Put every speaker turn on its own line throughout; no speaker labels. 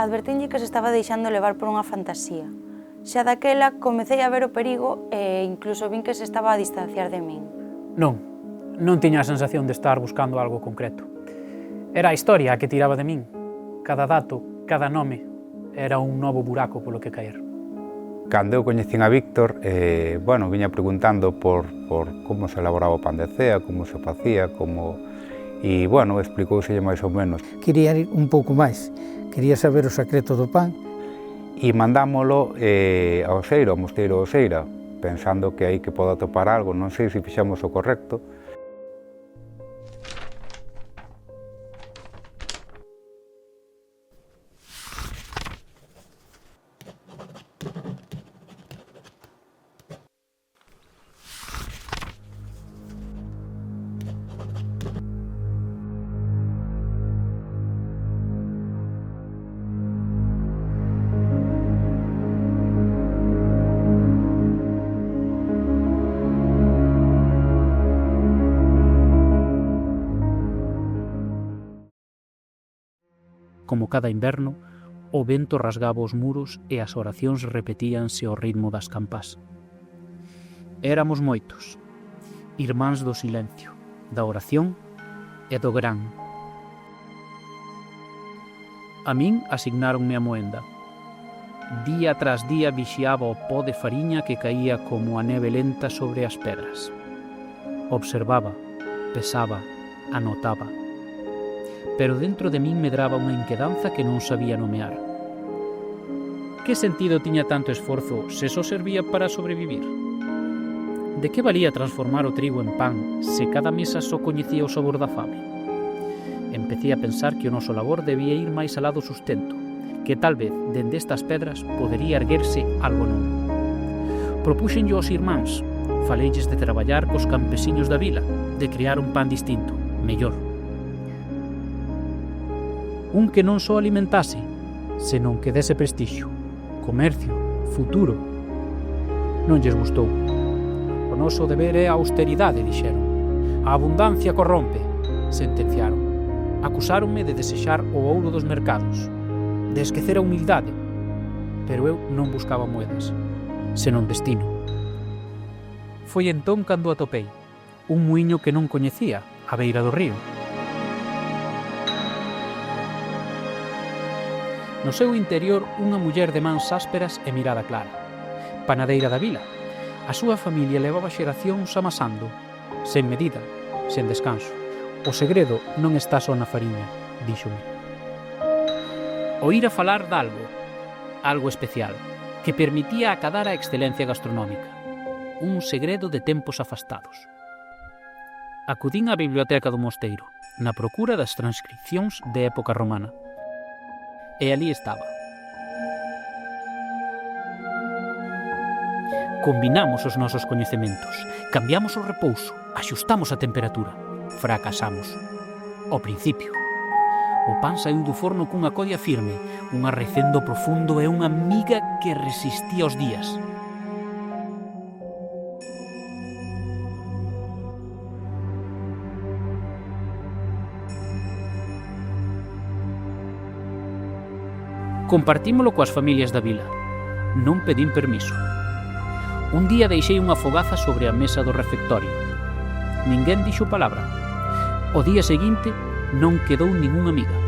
advertenlle que se estaba deixando levar por unha fantasía. Xa daquela comecei a ver o perigo e incluso vin que se estaba a distanciar de min.
Non tiña a sensación de estar buscando algo concreto. Era a historia a que tiraba de min. Cada dato, cada nome, era un novo buraco polo que caer.
Cando eu coñecín a Víctor, viña preguntando por como se elaboraba o pan de cea, como se facía, e, explicouselle máis ou menos.
Quería ir un pouco máis, quería saber o secreto do pan.
E mandámolo a Oseira, ao mosteiro de Oseira, pensando que aí que poda atopar algo, non sei se fixemos o correcto.
Como cada inverno, o vento rasgaba os muros e as oracións repetíanse ao ritmo das campás. Éramos moitos, irmáns do silencio, da oración e do gran. A min asignáronme a moenda. Día tras día vixiaba o pó de fariña que caía como a neve lenta sobre as pedras. Observaba, pesaba, anotaba. Pero dentro de min medraba unha inquedanza que non sabía nomear. Que sentido tiña tanto esforzo se só servía para sobrevivir? De que valía transformar o trigo en pan se cada mesa só coñecía o sabor da fame? Empecé a pensar que o noso labor debía ir máis alá do sustento, que tal vez dende estas pedras podería erguerse algo novo. Propúxenlle aos irmáns, faleilles de traballar cos campesiños da vila, de crear un pan distinto, mellor. Un que non só alimentase, senón que dese prestixio, comercio, futuro. Non lles gustou. O noso deber é a austeridade, dixeron. A abundancia corrompe, sentenciaron. Acusáronme de desexar o ouro dos mercados, de esquecer a humildade, pero eu non buscaba moedas, senón destino. Foi entón cando atopei un muiño que non coñecía, á beira do río. No seu interior, unha muller de mans ásperas e mirada clara. Panadeira da vila. A súa familia levaba xeracións amasando, sen medida, sen descanso. O segredo non está só na fariña, díxome. Oíra falar algo especial, que permitía acadar a excelencia gastronómica. Un segredo de tempos afastados. Acudín á biblioteca do mosteiro, na procura das transcripcións de época romana. E ali estaba. Combinamos os nosos coñecementos, cambiamos o repouso, axustamos a temperatura. Fracasamos. Ao principio. O pan saiu do forno cunha codia firme, un arrecendo profundo e unha miga que resistía os días. Compartímolo coas familias da vila. Non pedín permiso. Un día deixei unha fogaza sobre a mesa do refectorio. Ninguén dixo palabra. O día seguinte non quedou ningunha amiga.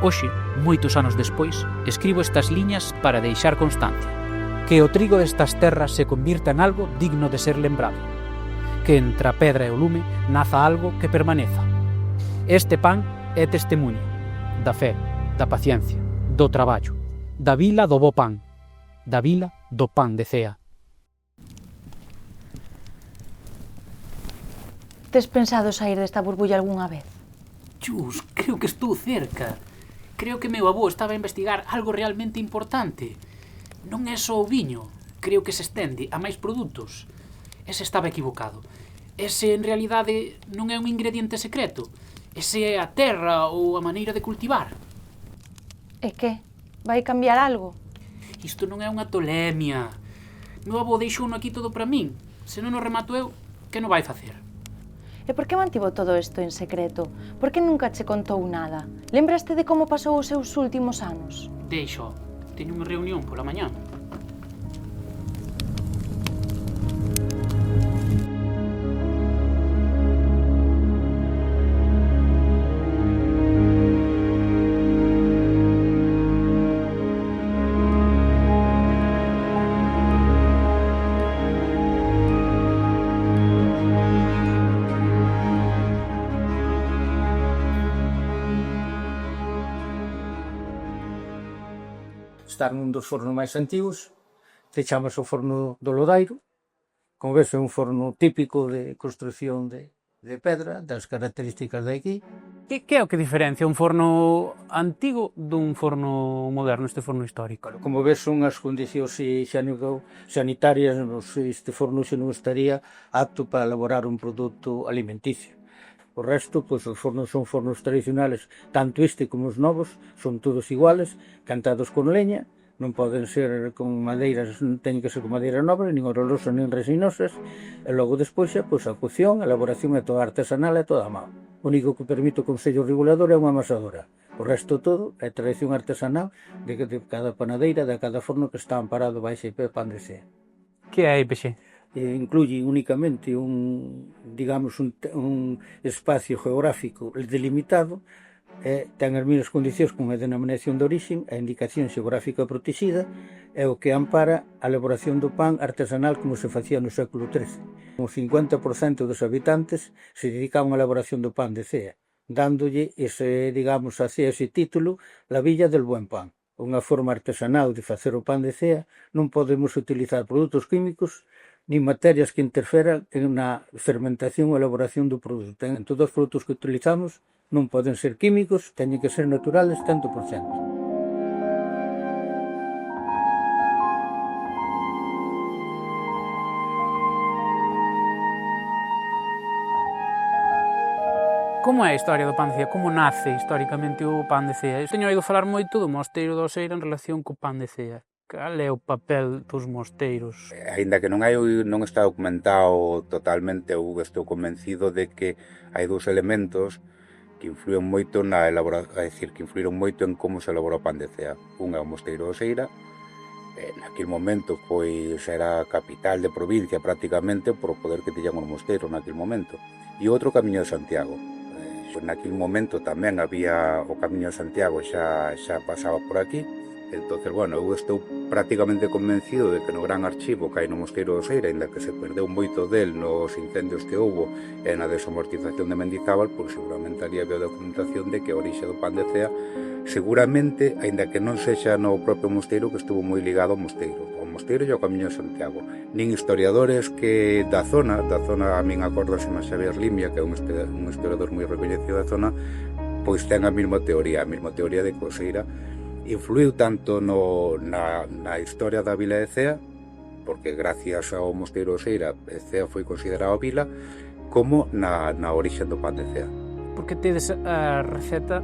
Hoxe, moitos anos despois, escribo estas liñas para deixar constancia. Que o trigo destas terras se convirta en algo digno de ser lembrado. Que entre a pedra e o lume naza algo que permaneza. Este pan é testemunho da fe, da paciencia, do traballo, da vila do bo pan, da vila do pan de cea.
Tes pensado sair desta burbulla algunha vez?
Chus, creo que estou cerca. Creo que meu avó estaba a investigar algo realmente importante. Non é só o viño, creo que se estende a máis produtos. Ese estaba equivocado. Ese, en realidade, non é un ingrediente secreto. Ese é a terra ou a maneira de cultivar.
E que? Vai cambiar algo?
Isto non é unha tolemia. Meu avó deixou-no aquí todo para min. Se non o remato eu, que non vai facer?
E por que mantivo todo isto en secreto? Por que nunca che contou nada? Lembraste de como pasou os seus últimos anos?
Deixo, teño unha reunión pola mañá.
Estar nun dos fornos máis antigos, que chamase o forno do Lodairo. Como ves, é un forno típico de construcción de pedra, das características de aquí.
Que é o que diferencia un forno antigo dun forno moderno, este forno histórico?
Como ves, son as condicións sanitarias, este forno xa non estaría apto para elaborar un produto alimenticio. O resto, pois, os fornos son fornos tradicionales, tanto este como os novos, son todos iguales, cantados con leña, non poden ser con madeiras, teñen que ser con madeiras nobres, nin olorosas, nin resinosas, e logo despois, pois, a cocción, a elaboración é toda artesanal e toda a mão. O único que permite o Consello Regulador é unha amasadora. O resto todo é tradición artesanal de cada panadeira, de cada forno que está amparado baixo IP Pan de Cea.
Que é a IPX?
Incluye únicamente un espacio geográfico delimitado, ten as mesmas condicións con a denominación de origen, a indicación xeográfica protexida, é o que ampara a elaboración do pan artesanal como se facía no século XIII. O 50% dos habitantes se dedicaban á elaboración do pan de Cea, dándolle ese título, la Villa del Buen Pan. Unha forma artesanal de facer o pan de Cea, non podemos utilizar produtos químicos nin materias que interferan na fermentación ou elaboración do produto. En todos os produtos que utilizamos non poden ser químicos, teñen que ser naturales 100%.
Como é a historia do pan de Cea? Como nace históricamente o pan de Cea? Eu teño oído falar moito do mosteiro de Oseira en relación co pan de Cea. Cal é o papel dos mosteiros?
Aínda que non está documentado totalmente, eu estou convencido de que hai dous elementos que influíron moito na elaboración, que influíron moito en como se elaborou o pan de Cea. Un é o mosteiro de Oseira, naquele momento pois era a capital de provincia prácticamente por o poder que tiñan os mosteiros naquele momento. E outro, o Camiño de Santiago. Naquele momento tamén había o Camiño de Santiago, xa pasaba por aquí. Entonces, bueno, eu estou prácticamente convencido de que no gran archivo que hai no Mosteiro de Oseira, ainda que se perdeu moito del nos incendios que houbo e na desamortización de Mendizábal, pois seguramente ali había documentación de que a orixe do pan de Cea seguramente, aínda que non sexa no propio mosteiro, que estuvo moi ligado ao mosteiro e ao Camiño de Santiago. Nin historiadores que da zona a min acórdase a Xavier Limia, que é un historiador moi recoñecido da zona, pois ten a mesma teoría de que Oseira influiu tanto na historia da vila de Cea, porque gracias ao mosteiro de Oseira Cea foi considerado vila, como na orixe do pan de Cea.
Porque tedes a receita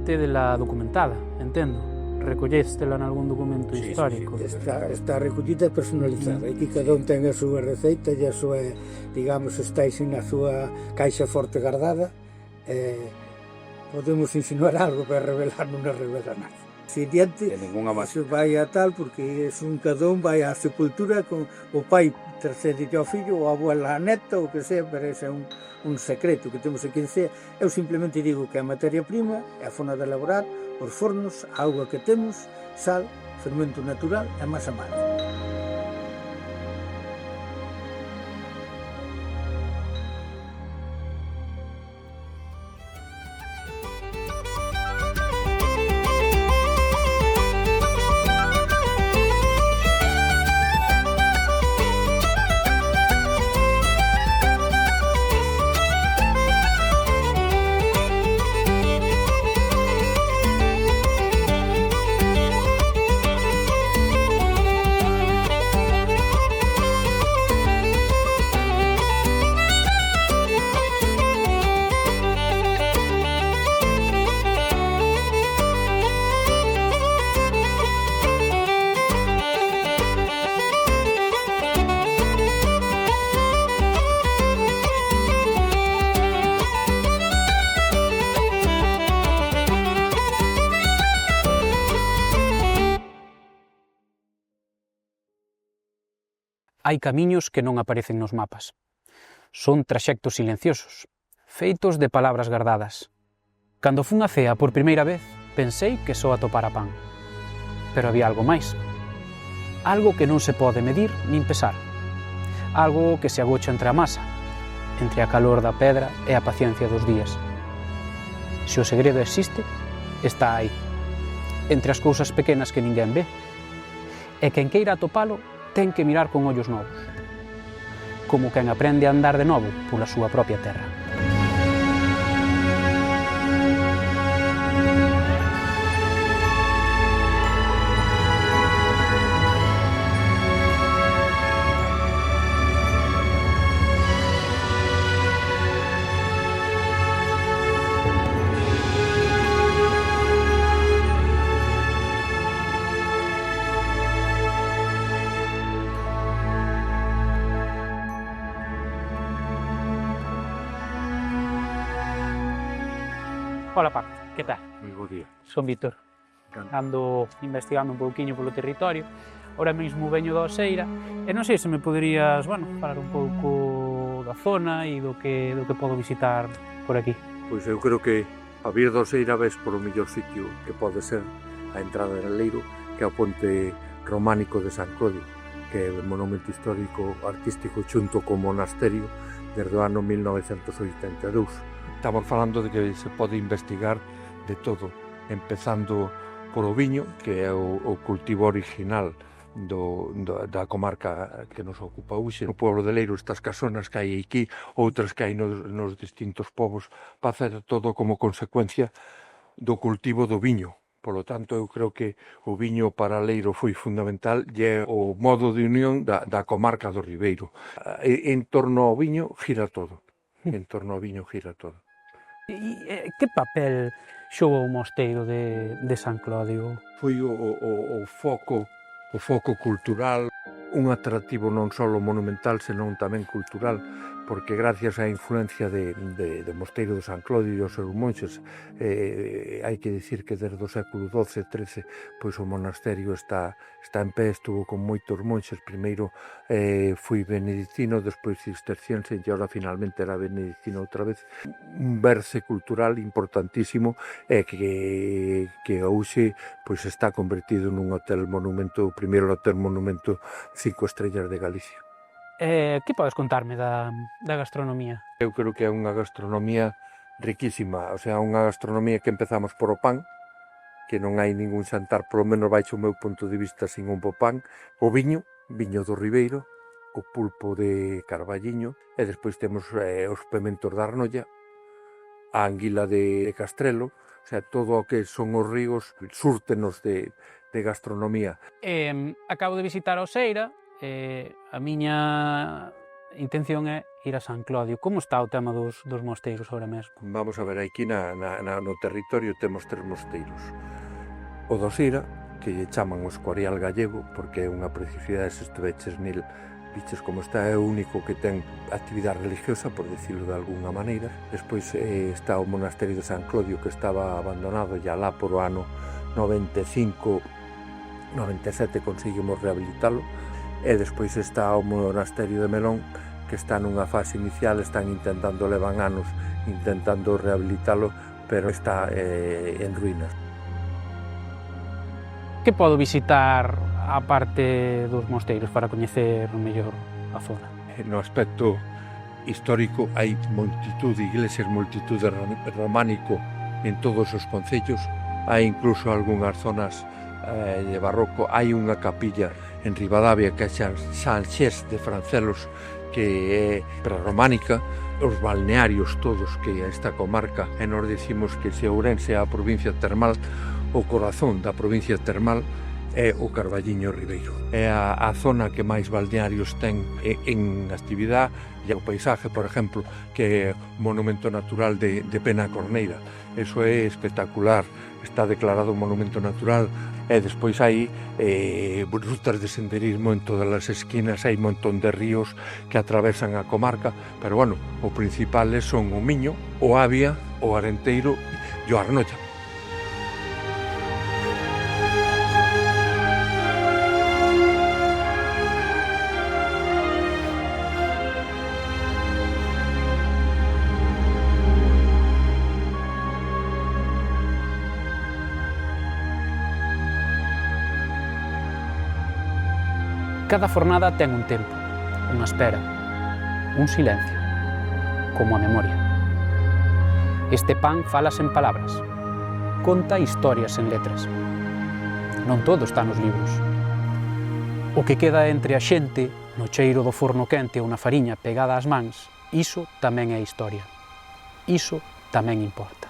tedela documentada, entendo. Recollestela en algún documento histórico.
Sí, está recollida e personalizada. Aquí cada un ten a súa receita e a súa, estáis na súa caixa forte guardada. Podemos insinuar algo para revelar, non revela nada. Se diante, se vai a tal, porque cada un vai á sepultura con o pai tercede ao fillo, ou a abuela a neta, ou que sea, pero ese é un secreto que temos aquí en Cea. Eu simplemente digo que a materia prima é a forma de elaborar, os fornos, a auga que temos, sal, fermento natural e masa madre.
Hai camiños que non aparecen nos mapas. Son traxectos silenciosos, feitos de palabras gardadas. Cando fun a cea por primeira vez, pensei que só atopara pan. Pero había algo máis. Algo que non se pode medir nin pesar. Algo que se agocha entre a masa, entre a calor da pedra e a paciencia dos días. Se o segredo existe, está aí, entre as cousas pequenas que ninguén ve. E quen queira atopalo, ten que mirar con ollos novos, como quen aprende a andar de novo pola súa propia terra. Ola, Paco, que tal?
Moi bo día.
Son Víctor. Ando investigando un pouquiño polo territorio. Ahora mesmo veño da Oseira e non sei se me poderías, falar un pouco da zona e do que podo visitar por aquí.
Pois eu creo que a vir da Oseira ves por o mellor sitio que pode ser a entrada de Leiro, que é o ponte románico de San Clodio, que é o monumento histórico artístico xunto co monasterio desde o ano 1982. Estamos falando de que se pode investigar de todo, empezando por o viño, que é o cultivo original da comarca que nos ocupa hoxe. No pueblo de Leiro, estas casonas que hai aquí, outras que hai nos distintos povos, pasa todo como consecuencia do cultivo do viño. Por lo tanto, eu creo que o viño para Leiro foi fundamental e é o modo de unión da comarca do Ribeiro. En torno ao viño gira todo. En torno ao viño gira todo.
E que papel xogou o mosteiro de San Clodio?
Foi o foco cultural, un atractivo non só monumental, senón tamén cultural, porque gracias á influencia do mosteiro de San Clodio e os seus monxes, hai que dicir que desde o século XII, XIII, pois o monasterio está en pé, estuvo con moitos monxes, primeiro foi benedictino, despois cisterciense e agora finalmente era benedictino outra vez. Un berce cultural importantísimo e que hoxe pois está convertido nun hotel monumento, o primeiro hotel monumento 5 estrellas de Galicia.
Que podes contarme da gastronomía?
Eu creo que é unha gastronomía riquísima, o sea, unha gastronomía que empezamos por o pan, que non hai ningún xantar, polo menos baixo o meu punto de vista, sin un bo pan, o viño do Ribeiro, o pulpo de Carballiño, e despois temos os pementos da Arnolla, a anguila de Castrelo, o sea, todo o que son os ríos súrtenos de gastronomía.
Acabo de visitar a Oseira, a miña intención é ir a San Clodio. Como está o tema dos mosteiros agora mesmo?
Vamos a ver, aquí no territorio temos 3 mosteiros. O do Sira, que lle chaman o Escorial Gallego, porque é unha preciosidade, se estuveches nil, viches como está, é o único que ten actividade religiosa, por decirlo de alguna maneira. Despois está o monasterio de San Clodio, que estaba abandonado, e alá por o ano 95-97 conseguimos rehabilitalo. E despois está o monasterio de Melón, que está nunha fase inicial, están intentando, levan anos intentando rehabilitalo, pero está en ruínas.
Que podo visitar a parte dos mosteiros para coñecer mellor a zona?
No aspecto histórico hai multitud de iglesias, multitud de románico en todos os concellos, hai incluso algunhas zonas de barroco, hai unha capilla en Ribadavia que é San Xés de Francelos, que é prerrománica, os balnearios todos que esta comarca, e nos decimos que se Ourense é a provincia termal, o corazón da provincia termal é o Carballiño Ribeiro. É a zona que máis balnearios ten en actividade, e o paisaje, por exemplo, que é o monumento natural de Pena Corneira. Eso é espectacular, está declarado monumento natural, e despois hai rutas de senderismo en todas as esquinas, hai un montón de ríos que atravesan a comarca, pero bueno, o principal son o Miño, o Avia, o Arenteiro e o Arnolla.
Cada fornada ten un tempo, unha espera, un silencio, como a memoria. Este pan fala sen palabras, conta historias en letras. Non todo está nos libros. O que queda entre a xente, no cheiro do forno quente ou na fariña pegada ás mans, iso tamén é historia. Iso tamén importa.